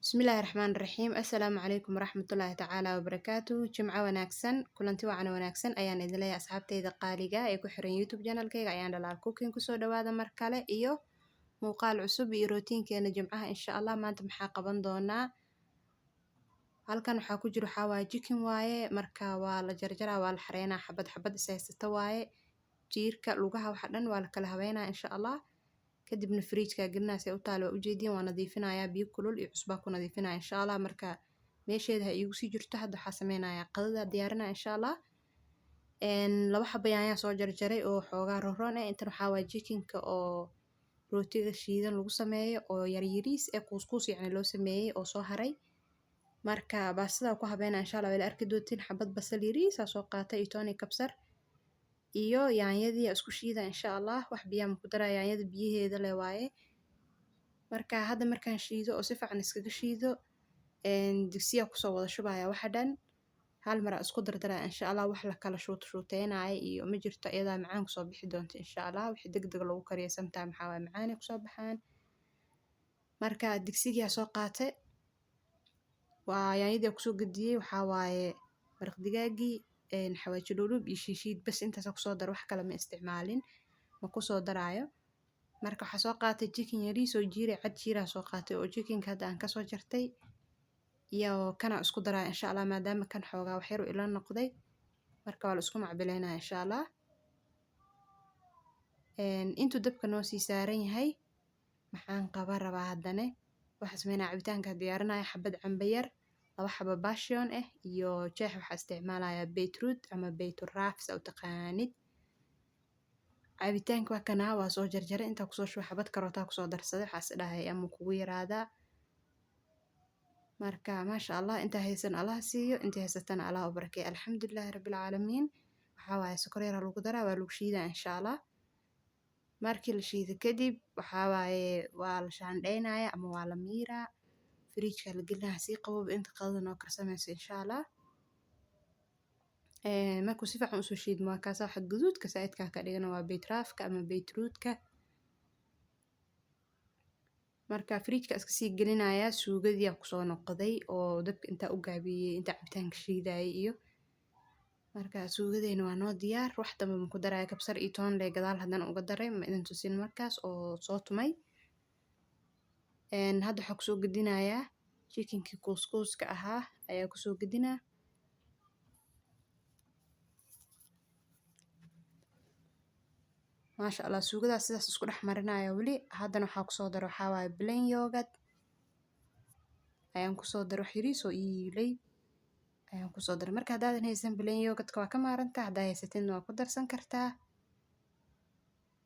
Bismillaahi Raxmaani Raxiim. Assalaamu calaykum waraxmatullaahi tacaala wabarakaatuh. Jimco wanaagsan, kulanti wacan wanaagsan ayaan idin leeyahay asxaabteyda qaaliga ee ku xiran YouTube channelkayga ayaan dhalaal cooking kusoo dhawaada mar kale iyo muuqaal cusub iyo rootiinkeena jimcaha insha Allah. Maanta maxaa qaban doonaa? Halkan waxaa ku jiro waxaa waaye chicken waaye, marka waa la jarjaraa, waa la xareynaa, xabad xabad is haysata waaye. Jiirka lugaha waxa dhan waa la kala habeynaa insha Allah. kadibna fridge-ka gelinaa si ay u taalo waa ujeedin, waa nadiifinayaa biyo kulul iyo cusba ku nadiifinaya insha Allah. Marka meesheeda ha iigu sii jirto hadda waxaa sameynayaa qadada diyaarinaa insha Allah. Laba xabo yaanyaa soo jarjaray oo xoogaa roon eh. Intan waxaa waaye chickenka oo rootiga shiidan lagu sameeyo oo yaryariis ee kuuskuus yacni loo sameeyay oo soo haray. Marka baastada ku habeynaa insha Allah. Wayla arki doontiin xabad basal yariis aa soo qaatay iyo toon iyo kabsar iyo yaanyadii isku shiida insha Allah. Wax biyaa ma ku daraa, yaanyada biyaheeda leh waaye. Marka hadda markaan shiido oo si fiican iskaga shiido digsiga kusoo wada shubaya waxa dhan hal mar isku dardaraa insha Allah. Wax la kala shuuteynaaya iyo ma jirto, iyadaa macaan kusoo bixi doonto insha Allah. Wixii degdeg lagu kariyo sometime waxaa waaye macaan ay kusoo baxaan. Marka digsiga soo qaatay waa yaanyadii kusoo gadiyay, waxaa waaye maraq digaagii, xawaaji dhulub iyo shiishiid bas intaas kusoo dar, wax kale ma isticmaalin, ma kusoo daraayo. Marka waxaa soo qaatay chicken yariis oo jiire cad jiira soo qaatay oo chickenka hadda aan ka soo jartay iyo kana isku daraa insha Allah maadaama kan xoogaa wax yar ila noqday. Marka waa la isku macbileynaa insha Allah. Intuu dabka noo sii saaran yahay maxaan qaban rabaa haddane waxa sameynaa cabitaanka diyaarinaya xabad cambe yar, laba xabo passion eh iyo jeex waxa isticmaalaya beetroot ama beetroot sa u taqaanid. Cabitaanka waa kana waa soo jarjaray inta kusoo shubay xabad karoota kusoo darsaday waxaas dhahay ama kugu yaraada. Marka maasha Allah inta haysan Allah siiyo, inta haysatana Allah u barakay. Alxamdulillaahi rabbil caalamiin. Waxaa waaye sokor yar lagu daraa waa lagu shiidaa insha Allah. Markii la shiido kadib waxaa waaye waa la shaandheynaya ama waa la miiraa. Fridge-ka la gelinayaa si qabow inta qadada noo karsamayso insha Allah. Markuu si fiican u soo shiidmo waa kaasa waxa guduudka saaidka ka dhigana waa beetraafka ama beetrootka. Marka fridge-ka iska sii gelinayaa suugadii ku soo noqday oo dabka inta u gaabiyay inta cabitaanka shiiday iyo marka suugadeena waa noo diyaar. Wax damba ma ku daraa kabsar iyo toon leh gadaal haddana uga daray ma idin tusin markaas oo soo tumay. Hadda waxa ku soo gadinayaa chickenkii kuuskuuska ahaa ayaa ku soo gadinaa. Maasha Allah suugadaas sidaas isku dhex marinaya wali haddana waxaa ku soo daro waxaa waaye plain yogurt ayaan ku soo daro yariis oo iilay ayaan ku soo daray. Marka haddaadan haysan plain yogurt waa ka maaranta, haddaa haysatin waa ku darsan kartaa.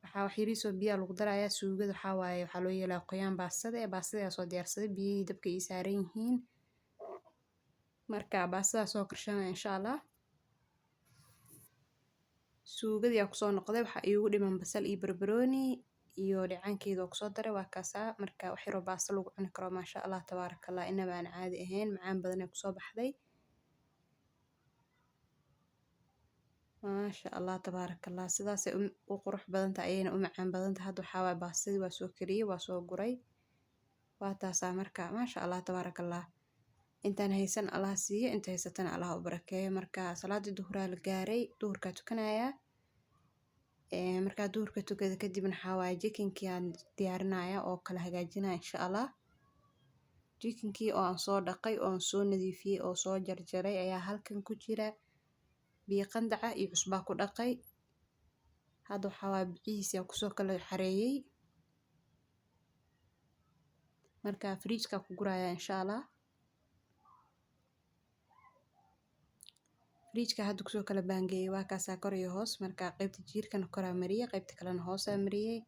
Waxaa wax yariis oo biyo lagu darayaa suugada waxaa waaye waxaa loo yeelaa qoyaan baastada ee baastada soo diyaarsaday biyihii dabka ii saaran yihiin. Marka baastada soo karshanaya insha Allah. Suugadii ku soo noqday waxa iigu dhiman basal iyo barbarooni iyo dhicaankeeda ku soo daray waa kaasa. Marka wax yar oo baasta lagu cuni karo maasha Allah tabaarakallah inaba aan caadi ahayn macaan badan ay ku soo baxday. Maasha Allah tabaarakallah sidaas ay u qurux badan tahay ayayna u macaan badan tahay. Hadda waxaa waaye baastadii waa soo kariyay waa soo guray. Waa taasa marka maasha Allah tabaarakallah. Intaan haysan Allah siiyo, inta haysatana Allah u barakeeyo. Marka salaadii duhur la gaaray, duhurka tukanaya. Marka duhurka tukada kadib waxaa waaye chickenkii aan diyaarinaya oo kala hagaajinaya insha Allah. Chickenkii oo aan soo dhaqay oo aan soo nadiifiyay oo soo jarjaray ayaa halkan ku jira. Biyo qandaca iyo cusba ku dhaqay. Hadda waxaa waaye biciisa ku soo kala xareeyay. Marka fridge-ka ku guraya insha Allah. Fridge-ka hadda ku soo kala baangay waa kaasa kor iyo hoos. Marka qaybta jiirkan kora mariyay, qaybta kalena hoos mariyay.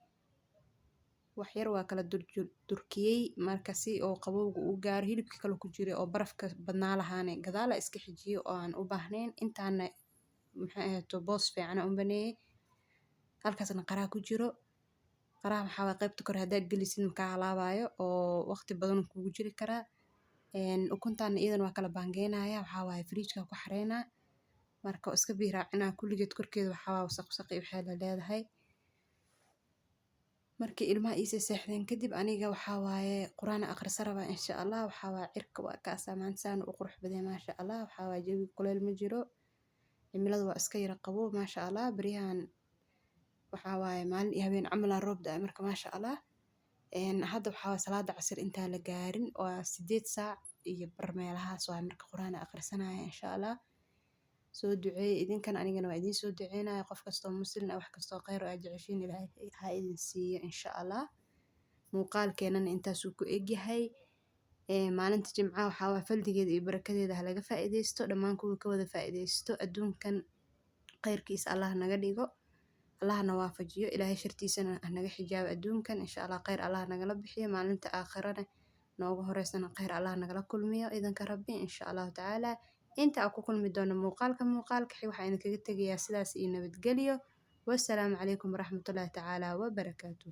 Wax yar waa kala durkiyay marka si oo qabowga u gaar hilibka kala ku jira oo barafka badnaa lahaanay gadaala iska xijiyo oo aan u baahnayn intaana maxay ahaato boos fiican u baneeyay. Halkaasna qaraa ku jiro. Qaraa waxaa waaye qaybta kor haddaad gelisid markaa halaabayo oo waqti badan kugu jiri karaa. Ukuntaana iyadan waa kala baangeynaya waxaa waaye fridge-ka ku xareynaa. Marka iska biiraacinaa kulligeed korkeeda waxaa wasaq wasaq iyo waxay leedahay. markii ilmaha ii seexdeen kadib aniga waxaa waaye quraan akhrisan rabaa insha Allah. Waxaa waaye cirka waa kaasaa maanta saan u qurux badan maasha Allah. Waxaa waaye jawi kuleel ma jiro, cimiladu waa iska yara qabow maasha Allah. Beryahan waxaa waaye maalin iyo habeen camal roob da'ay marka maasha Allah. Hadda waxaa waaye salaada casir intaan la gaarin waa 8 saac iyo bar meelahaas waaye marka quraan akhrisanaya insha Allah. soo duceey idinkan anigana waa idiin soo duceynaya qof kastoo muslim ah wax kastoo khayr oo aad jeceshiin Ilaahay ha idin siiyo insha Allah. muuqaalkeenana intaasuu ku egyahay. maalinta jimcaha waxaa waaye faldigeeda iyo barakadeeda ha laga faa'iideysto, dhammaan kuwa ka wada faa'iideysto adduunkan khayrkiisa Allah naga dhigo, Allah na waafajiyo, Ilaahay shartiisana naga xijaabo adduunkan insha Allah. Khayr Allah nagala bixiyo, maalinta aakhirana nooga horeysana khayr Allah nagala kulmiyo idanka rabbi insha Allah tacaala. inta aan ku kulmi doono muuqaalka waxaa idinkaga tegayaa sidaas iyo nabadgelyo. wassalaamu calaykum waraxmatullaahi tacaala wabarakaatuh.